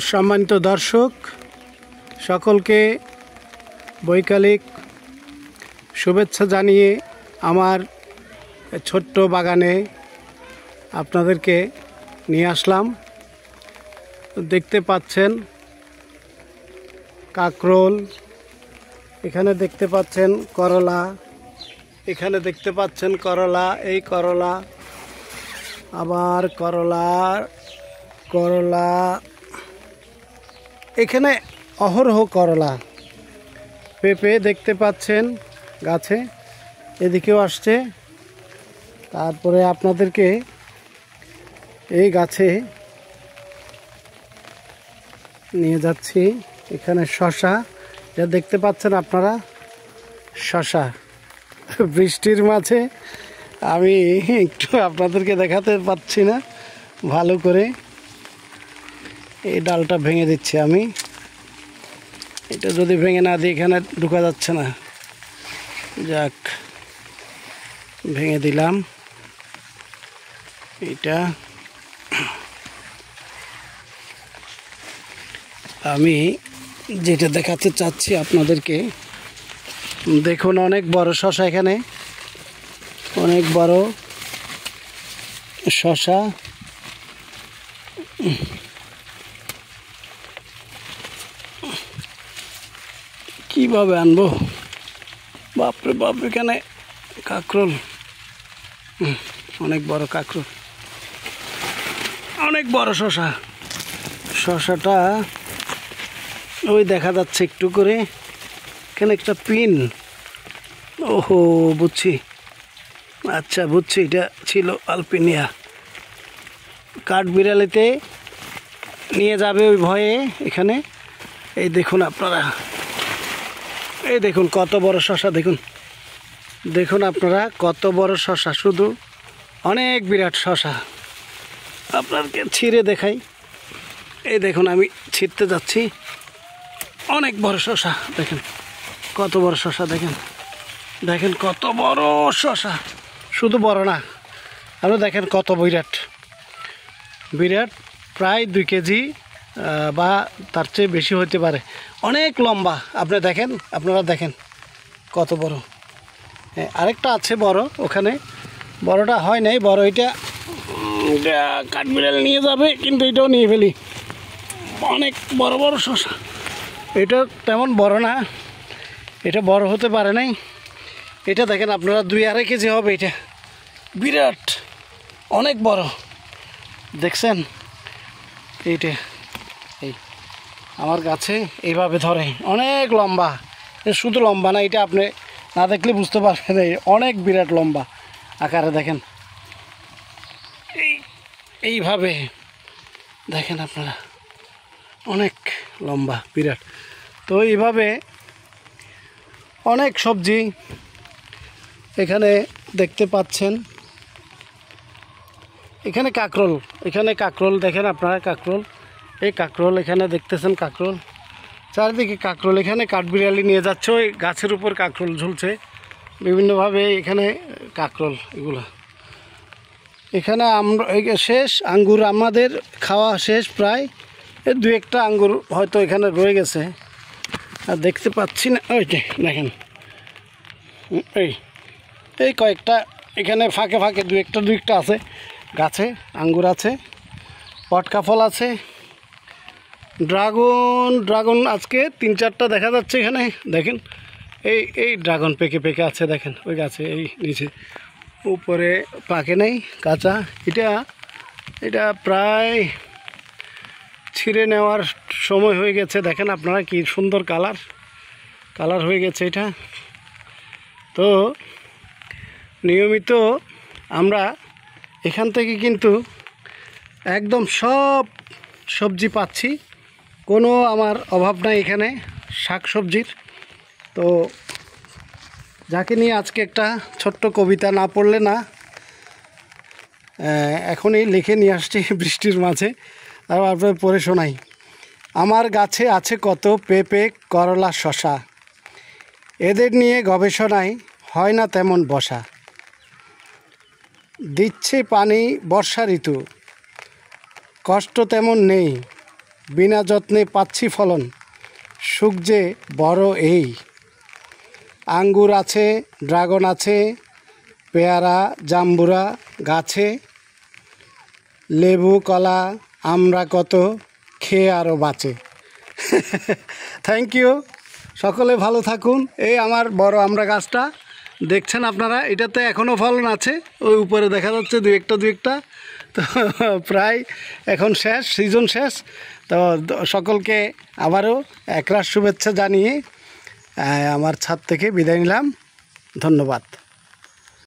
সম্মানিত দর্শক সকলকে বৈকালিক শুভেচ্ছা জানিয়ে আমার ছোট্ট বাগানে আপনাদেরকে নিয়ে আসলাম। দেখতে পাচ্ছেন কাকরোল, এখানে দেখতে পাচ্ছেন করলা, এখানে দেখতে পাচ্ছেন করলা, এই করলা, আবার করলা, এখানে অহরহ করলা, পেঁপে দেখতে পাচ্ছেন গাছে, এদিকেও আসছে। তারপরে আপনাদেরকে এই গাছে নিয়ে যাচ্ছি। এখানে শসা, যা দেখতে পাচ্ছেন আপনারা, শসা। বৃষ্টির মাঝে আমি একটু আপনাদেরকে দেখাতে পাচ্ছি না ভালো করে, এই ডালটা ভেঙে দিচ্ছি আমি। এটা যদি ভেঙে না দিই এখানে ঢোকা যাচ্ছে না, যাক ভেঙে দিলাম। এটা আমি যেটা দেখাতে চাচ্ছি আপনাদেরকে, দেখুন অনেক বড় শসা, এখানে অনেক বড় শসা। কিভাবে আনবো, বাপরে বাপ, এখানে কাকরোল, অনেক বড় কাকরোল, অনেক বড় শসা। শসাটা ওই দেখা যাচ্ছে একটু করে, এখানে একটা পিন, ওহো বুঝছি, আচ্ছা বুঝছি, এটা ছিল আলপিনিয়া। কাঠবিড়ালিতে নিয়ে যাবে ওই ভয়ে এখানে। এই দেখুন আপনারা, এই দেখুন কত বড় শসা, দেখুন দেখুন আপনারা কত বড় শসা, শুধু অনেক বিরাট শসা। আপনাকে ছিঁড়ে দেখাই, এই দেখুন আমি ছিঁড়তে যাচ্ছি, অনেক বড় শসা, দেখেন কত বড় শসা, দেখেন দেখেন কত বড় শসা, শুধু বড় না, আপনি দেখেন কত বিরাট বিরাট, প্রায় 2 কেজি বা তার চেয়ে বেশি হতে পারে, অনেক লম্বা। আপনি দেখেন, আপনারা দেখেন কত বড়। হ্যাঁ, আরেকটা আছে বড়, ওখানে বড়টা হয় নাই, বড় এটা কাঠবিড়াল নিয়ে যাবে, কিন্তু এটাও নিয়ে ফেলি, অনেক বড় বড় শসা। এটা তেমন বড় না, এটা বড় হতে পারে নাই। এটা দেখেন আপনারা 2-2.5 কেজি হবে, এটা বিরাট অনেক বড়, দেখছেন? এইটা এই আমার গাছে এইভাবে ধরে, অনেক লম্বা, শুধু লম্বা না, এটা আপনি না দেখলে বুঝতে পারবেন, অনেক বিরাট লম্বা আকারে, দেখেন এইভাবে দেখেন আপনারা, অনেক লম্বা বিরাট। তো এইভাবে অনেক সবজি এখানে দেখতে পাচ্ছেন। এখানে কাকরোল, এখানে কাকরোল দেখেন আপনারা, কাকরোল, এই কাকরোল এখানে দেখতেছেন, কাকরোল চারিদিকে কাকরোল। এখানে কাঠবিড়ালি নিয়ে যাচ্ছে, ওই গাছের উপর কাকরোল ঝুলছে বিভিন্নভাবে, এখানে কাকরোল এগুলো। এখানে আমরা শেষ, আঙ্গুর আমাদের খাওয়া শেষ প্রায়, 2-1টা আঙ্গুর হয়তো এখানে রয়ে গেছে, আর দেখতে পাচ্ছি না। ওই যে দেখেন, এই কয়েকটা এখানে ফাঁকে ফাঁকে 2-1টা আছে গাছে, আঙ্গুর আছে, পটকা ফল আছে, ড্রাগন আজকে 3-4টা দেখা যাচ্ছে এখানে, দেখেন এই ড্রাগন পেকে আছে, দেখেন ওই গাছে, এই নিচে, উপরে পাকে নেই, কাঁচা। এটা প্রায় ছিঁড়ে নেওয়ার সময় হয়ে গেছে, দেখেন আপনারা কি সুন্দর কালার হয়ে গেছে এটা। তো নিয়মিত আমরা এখান থেকে কিন্তু একদম সব সবজি পাচ্ছি, কোনো আমার অভাব নাই এখানে শাক সবজির। তো যাকে নিয়ে আজকে একটা ছোট্ট কবিতা না পড়লে না, এখনই লিখে নিয়ে আসছি বৃষ্টির মাঝে, আর আপনার পড়ে শোনাই। আমার গাছে আছে কত পেঁপে, করলা, শসা, এদের নিয়ে গবেষণায় হয় না তেমন বসা। দিচ্ছে পানি বর্ষা ঋতু, কষ্ট তেমন নেই, বিনা যত্নে পাচ্ছি ফলন, সুখ যে বড় এই। আঙ্গুর আছে, ড্রাগন আছে, পেয়ারা জাম্বুরা গাছে, লেবু কলা আমরা কত খেয়ে আরও বাঁচে। থ্যাংক ইউ, সকলে ভালো থাকুন। এই আমার বড় আমরা গাছটা দেখছেন আপনারা, এটাতে এখনও ফলন আছে, ওই উপরে দেখা যাচ্ছে দু একটা। তো প্রায় এখন শেষ, সিজন শেষ। তো সকলকে আবারও একরাশ শুভেচ্ছা জানিয়ে আমার ছাদ থেকে বিদায় নিলাম। ধন্যবাদ।